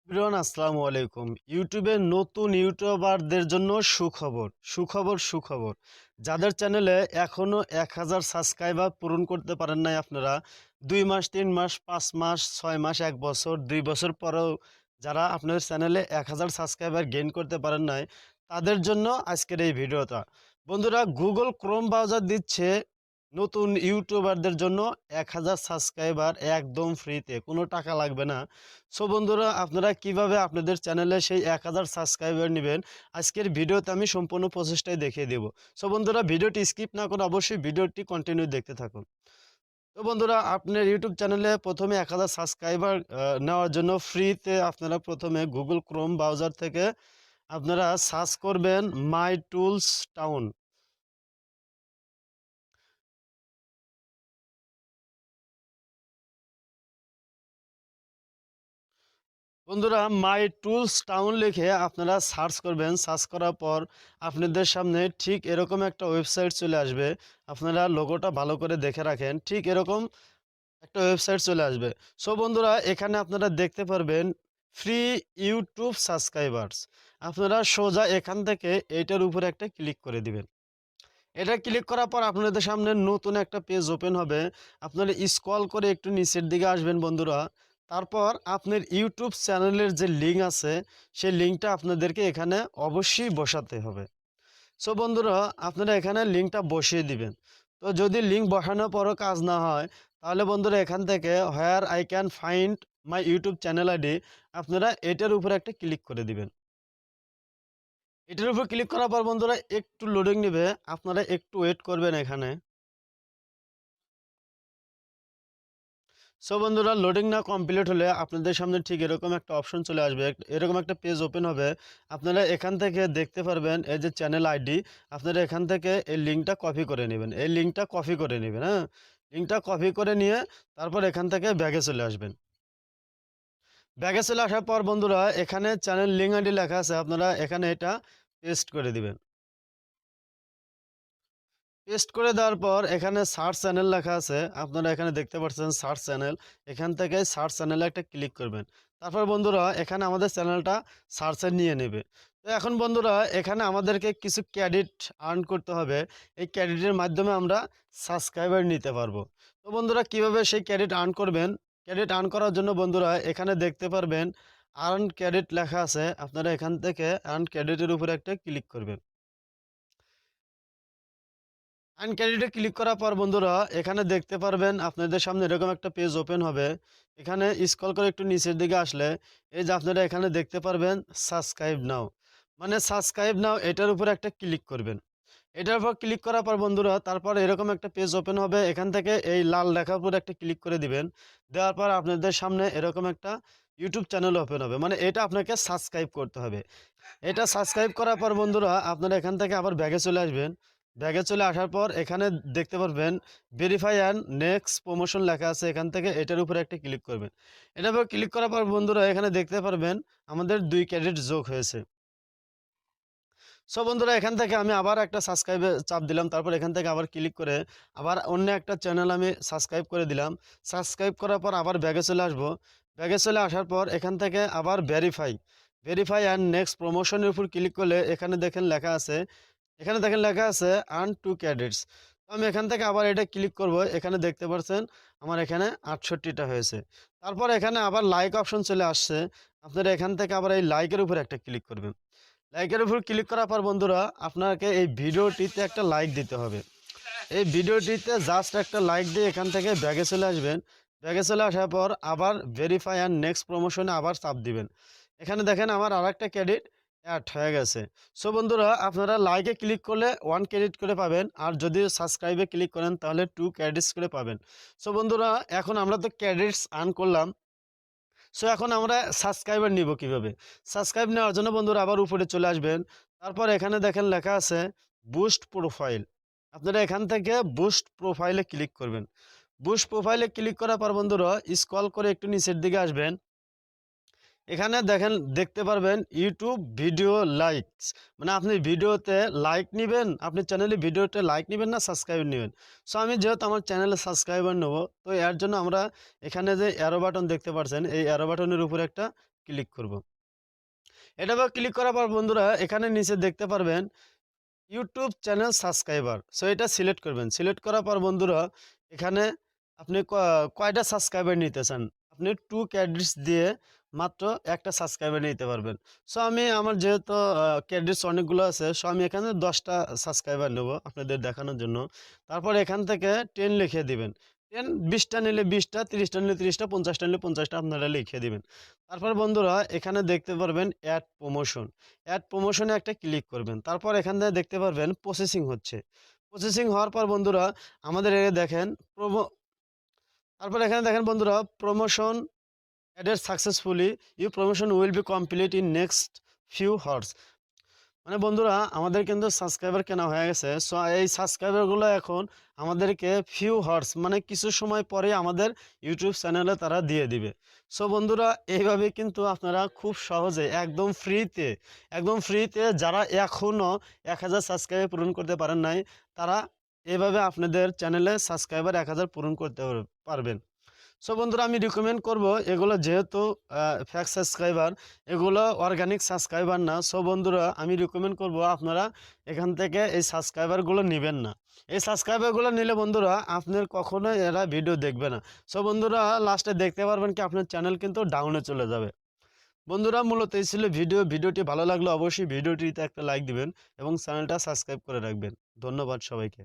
Everyone আসসালামু আলাইকুম। ইউটিউবের নতুন ইউটিউবারদের জন্য সুখবর। যাদের চ্যানেলে এখনো 1000 সাবস্ক্রাইবার পূরণ করতে পারেন নাই আপনারা 2 মাস 3 মাস 5 মাস 6 মাস 1 বছর 2 বছর পরেও যারা আপনাদের চ্যানেলে 1000 সাবস্ক্রাইবার গেইন করতে পারেন নাই তাদের জন্য আজকের এই ভিডিওটা। বন্ধুরা, গুগল ক্রোম ব্রাউজার দিচ্ছে নতুন ইউটিউবারদের জন্য 1000 সাবস্ক্রাইবার একদম ফ্রিতে, কোনো টাকা লাগবে না। সো বন্ধুরা, আপনারা কিভাবে আপনাদের চ্যানেলে সেই 1000 সাবস্ক্রাইবার নেবেন আজকের ভিডিওতে আমি সম্পূর্ণ প্রসেসটাই দেখিয়ে দেব। সো বন্ধুরা, ভিডিওটি স্কিপ না করে অবশ্যই ভিডিওটি কন্টিনিউ দেখতে থাকুন। তো বন্ধুরা, আপনার ইউটিউব চ্যানেলে প্রথমে 1000 সাবস্ক্রাইবার নেওয়ার জন্য ফ্রিতে আপনারা প্রথমে গুগল ক্রোম ব্রাউজার থেকে আপনারা সার্চ করবেন মাই টুলস টাউন। বন্ধুরা, মাই টুলস টাউন লিখে আপনারা সার্চ করবেন। সার্চ করার পর আপনাদের সামনে ঠিক এরকম একটা ওয়েবসাইট চলে আসবে। আপনারা লোগোটা ভালো করে দেখে রাখেন, ঠিক এরকম একটা ওয়েবসাইট চলে আসবে। সো বন্ধুরা, এখানে আপনারা দেখতে পারবেন ফ্রি ইউটিউব সাবস্ক্রাইবার্স। আপনারা সোজা এখান থেকে এইটার উপরে একটা ক্লিক করে দিবেন। এটা ক্লিক করার পর আপনাদের সামনে নতুন একটা পেজ ওপেন হবে। আপনারা স্ক্রল করে একটু নিচের দিকে আসবেন বন্ধুরা। তারপর আপনার ইউটিউব চ্যানেলের যে লিঙ্ক আছে সেই লিঙ্কটা আপনাদেরকে এখানে অবশ্যই বসাতে হবে। সো বন্ধুরা, আপনারা এখানে লিঙ্কটা বসিয়ে দিবেন। তো যদি লিঙ্ক বসানোর পরও কাজ না হয় তাহলে বন্ধুরা এখান থেকে where I can find my YouTube channel ID আপনারা এটার উপরে একটা ক্লিক করে দিবেন। এটার উপর ক্লিক করার পর বন্ধুরা একটু লোডিং নেবে, আপনারা একটু ওয়েট করবেন এখানে। সো বন্ধুরা, লোডিং না কমপ্লিট হলে আপনাদের সামনে ঠিক এরকম একটা অপশন চলে আসবে, এরকম একটা পেজ ওপেন হবে। আপনারা এখান থেকে দেখতে পারবেন এই যে চ্যানেল আইডি। আপনারা এখান থেকে এই লিঙ্কটা কপি করে নেবেন, এই লিঙ্কটা কপি করে নেবেন। হ্যাঁ, লিঙ্কটা কপি করে নিয়ে তারপর এখান থেকে ব্যাগে চলে আসবেন। ব্যাগে চলে আসার পর বন্ধুরা এখানে চ্যানেল লিঙ্ক আইডি লেখা আছে, আপনারা এখানে এটা পেস্ট করে দিবেন। পেস্ট করে দেওয়ার পর এখানে সার্চ চ্যানেল লেখা আছে, আপনারা এখানে দেখতে পাচ্ছেন সার্চ চ্যানেল। এখান থেকে সার্চ চ্যানেলে একটা ক্লিক করবেন। তারপর বন্ধুরা এখানে আমাদের চ্যানেলটা সার্চে নিয়ে নেবে। তো এখন বন্ধুরা এখানে আমাদেরকে কিছু ক্রেডিট আর্ন করতে হবে। এই ক্রেডিটের মাধ্যমে আমরা সাবস্ক্রাইবার নিতে পারবো। তো বন্ধুরা, কিভাবে সেই ক্রেডিট আর্ন করবেন? ক্রেডিট আর্ন করার জন্য বন্ধুরা এখানে দেখতে পারবেন আর্ন ক্রেডিট লেখা আছে, আপনারা এখান থেকে আর্ন ক্রেডিটের উপরে একটা ক্লিক করবেন। আনক্যান্ডিডেটে ক্লিক করার পর বন্ধুরা এখানে দেখতে পারবেন আপনাদের সামনে এরকম একটা পেজ ওপেন হবে। এখানে স্ক্রল করে একটু নিচের দিকে আসলে এই যে আপনারা এখানে দেখতে পারবেন সাবস্ক্রাইব নাও, মানে সাবস্ক্রাইব নাও, এটার উপরে একটা ক্লিক করবেন। এটার উপর ক্লিক করার পর বন্ধুরা তারপর এরকম একটা পেজ ওপেন হবে। এখান থেকে এই লাল লেখার উপরে একটা ক্লিক করে দিবেন। দেওয়ার পর আপনাদের সামনে এরকম একটা ইউটিউব চ্যানেল ওপেন হবে, মানে এটা আপনাকে সাবস্ক্রাইব করতে হবে। এটা সাবস্ক্রাইব করার পর বন্ধুরা আপনারা এখান থেকে আবার ব্যাগে চলে আসবেন। ব্যাগে চলে আসার পর এখানে দেখতে পারবেন ভেরিফাই অ্যান্ড নেক্সট প্রমোশন লেখা আছে, এখান থেকে এটার উপরে একটা ক্লিক করবেন। এটার উপর ক্লিক করার পর বন্ধুরা এখানে দেখতে পারবেন আমাদের 2 ক্রেডিট যোগ হয়েছে। সো বন্ধুরা এখান থেকে আমি আবার একটা সাবস্ক্রাইবে চাপ দিলাম, তারপর এখান থেকে আবার ক্লিক করে আবার অন্য একটা চ্যানেল আমি সাবস্ক্রাইব করে দিলাম। সাবস্ক্রাইব করার পর আবার ব্যাগে চলে আসবো। ব্যাগে চলে আসার পর এখান থেকে আবার ভেরিফাই অ্যান্ড নেক্সট প্রমোশনের উপর ক্লিক করলে এখানে দেখেন লেখা আছে, এখানে দেখেন লেখা আছে আর্ন 2 ক্রেডিটস। তো আমি এখান থেকে আবার এটা ক্লিক করব। এখানে দেখতে পাচ্ছেন আমার এখানে 68টা হয়েছে। তারপর এখানে আবার লাইক অপশন চলে আসছে, আপনারা এখান থেকে আবার এই লাইকের উপর একটা ক্লিক করবেন। লাইকের উপর ক্লিক করার পর বন্ধুরা আপনাকে এই ভিডিওটিতে একটা লাইক দিতে হবে। এই ভিডিওটিতে জাস্ট একটা লাইক দিয়ে এখান থেকে ব্যাগে চলে আসবেন। ব্যাগে চলে আসার পর আবার ভেরিফাই অ্যান্ড নেক্সট প্রমোশনে আবার চাপ দিবেন। এখানে দেখেন আমার আরেকটা ক্রেডিট অ্যাড হয়ে গেছে। সো বন্ধুরা আপনারা লাইকে ক্লিক করলে 1 ক্রেডিট করে পাবেন, আর যদি সাবস্ক্রাইবে ক্লিক করেন তাহলে 2 ক্রেডিটস করে পাবেন। সো বন্ধুরা এখন আমরা তো ক্রেডিটস আর্ন করলাম। সো এখন আমরা সাবস্ক্রাইবার নিব কিভাবে? সাবস্ক্রাইব নেওয়ার জন্য বন্ধুরা আবার উপরে চলে আসবেন। তারপর এখানে দেখেন লেখা আছে বুস্ট প্রোফাইল। আপনারা এখান থেকে বুস্ট প্রোফাইলে ক্লিক করবেন। বুস্ট প্রোফাইলে ক্লিক করার পর বন্ধুরা স্ক্রল করে একটু নিচের দিকে আসবেন। এখানে দেখেন দেখতে পারবেন ইউটিউব ভিডিও লাইকস, মানে আপনি ভিডিওতে লাইক নেবেন, আপনি চ্যানেলে ভিডিওতে লাইক নেবেন না সাবস্ক্রাইব নেবেন। সো আমি যেহেতু আমার চ্যানেলে সাবস্ক্রাইবার নেব, তো এর জন্য আমরা এখানে যে অ্যারো বাটন দেখতে পাচ্ছেন এই অ্যারো বাটনের উপরে একটা ক্লিক করব। এটার উপর ক্লিক করার পর বন্ধুরা এখানে নিচে দেখতে পারবেন ইউটিউব চ্যানেল সাবস্ক্রাইবার। সো এটা সিলেক্ট করবেন। সিলেক্ট করার পর বন্ধুরা এখানে আপনি কয়টা সাবস্ক্রাইবার নিতে চান? আপনি 2 ক্রেডিটস দিয়ে মাত্র একটা সাবস্ক্রাইবার নিতে পারবেন। সো আমি আমার যেহেতু ক্রেডিটস অনেকগুলো আছে, সো আমি এখানে 10টা সাবস্ক্রাইবার নেব আপনাদের দেখানোর জন্য। তারপর এখান থেকে 10 লিখে দিবেন। 10 20টা নিলে 20টা, 30টা নিলে 30টা, 50টা নিলে 50টা আপনারা লিখে দিবেন। তারপর বন্ধুরা এখানে দেখতে পারবেন অ্যাড প্রমোশন। অ্যাড প্রমোশনে একটা ক্লিক করবেন। তারপর এখান থেকে দেখতে পারবেন প্রসেসিং হচ্ছে। প্রসেসিং হওয়ার পর বন্ধুরা আমাদের এখানে দেখেন তারপর এখানে দেখেন বন্ধুরা promotion added successfully, your promotion will be complete in next few hours। মানে বন্ধুরা আমাদের কিন্তু সাবস্ক্রাইবার কেনা হয়ে গেছে। সো এই সাবস্ক্রাইবারগুলো এখন আমাদেরকে ফিউ হার্স মানে কিছু সময় পরে আমাদের ইউটিউব চ্যানেলে তারা দিয়ে দিবে। সো বন্ধুরা এইভাবে কিন্তু আপনারা খুব সহজে একদম ফ্রিতে যারা এখনও 1000 সাবস্ক্রাইবার পূরণ করতে পারেন নাই, তারা এভাবে আপনাদের চ্যানেলে সাবস্ক্রাইবার 1000 পূরণ করতে পারবেন। সো বন্ধুরা আমি রিকমেন্ড করব, এগুলো যেহেতু ফেক সাবস্ক্রাইবার, এগুলো অর্গানিক সাবস্ক্রাইবার না। সো বন্ধুরা আমি রিকমেন্ড করব আপনারা এখান থেকে এই সাবস্ক্রাইবারগুলো নেবেন না। এই সাবস্ক্রাইবারগুলো নিলে বন্ধুরা আপনার কখনোই এরা ভিডিও দেখবে না। সো বন্ধুরা লাস্টে দেখতে পারবেন কি আপনার চ্যানেল কিন্তু ডাউনে চলে যাবে। বন্ধুরা মূলত এই ছিল ভিডিওটি ভালো লাগলে অবশ্যই ভিডিওটিতে একটা লাইক দিবেন এবং চ্যানেলটা সাবস্ক্রাইব করে রাখবেন। ধন্যবাদ সবাইকে।